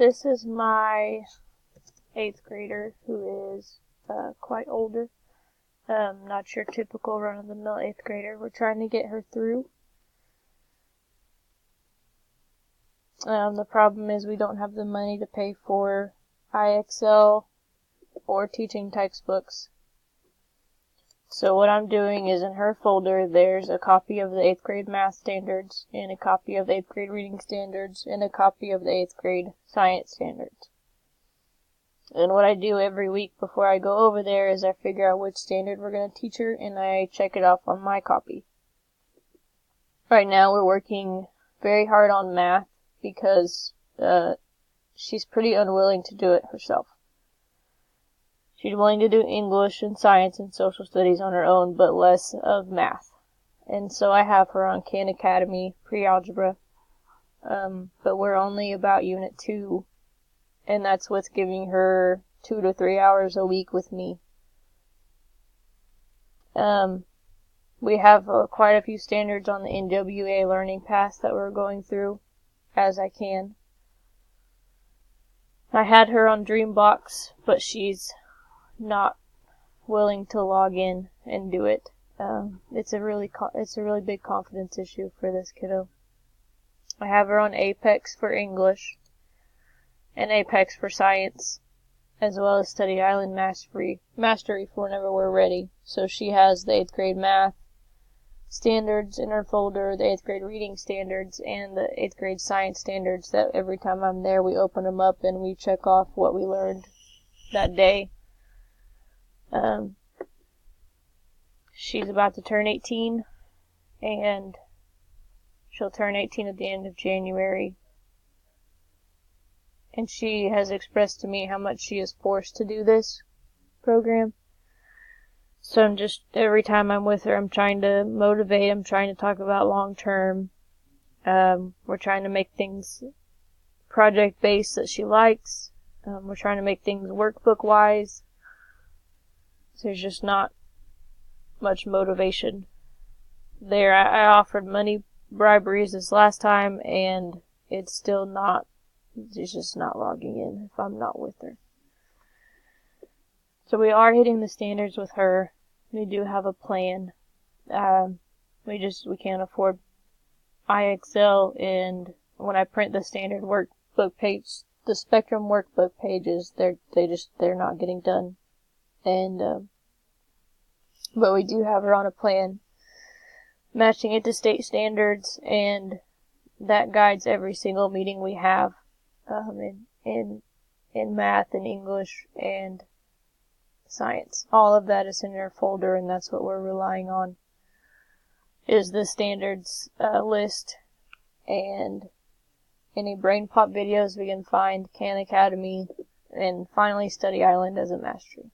This is my 8th grader who is quite older. Not your typical run-of-the-mill 8th grader. We're trying to get her through. The problem is we don't have the money to pay for IXL or teaching textbooks. So what I'm doing is in her folder there's a copy of the 8th grade math standards and a copy of the 8th grade reading standards and a copy of the 8th grade science standards. And what I do every week before I go over there is I figure out which standard we're going to teach her and I check it off on my copy. Right now we're working very hard on math because she's pretty unwilling to do it herself. She's willing to do English and science and social studies on her own, but less of math. And so I have her on Khan Academy pre-algebra, but we're only about Unit 2, and that's what's giving her 2 to 3 hours a week with me. We have quite a few standards on the NWA learning path that we're going through as I can. I had her on Dreambox, but she's not willing to log in and do it. It's a really big confidence issue for this kiddo. I have her on Apex for English and Apex for science, as well as Study Island Mastery for whenever we're ready. So she has the 8th grade math standards in her folder, the 8th grade reading standards, and the 8th grade science standards that every time I'm there we open them up and we check off what we learned that day. She's about to turn 18, and she'll turn 18 at the end of January. And she has expressed to me how much she is forced to do this program. So I'm just, every time I'm with her, I'm trying to motivate, I'm trying to talk about long term. We're trying to make things project-based that she likes. We're trying to make things workbook-wise. There's just not much motivation there. I offered money briberies this last time, and it's just not logging in if I'm not with her. So we are hitting the standards with her. We do have a plan. We can't afford IXL, and when I print the standard workbook page, the Spectrum workbook pages, they're not getting done. And but we do have her on a plan, matching it to state standards, and that guides every single meeting we have in math and English and science. All of that is in our folder, and that's what we're relying on, is the standards list and any Brain Pop videos we can find, Khan Academy, and finally Study Island as a mastery.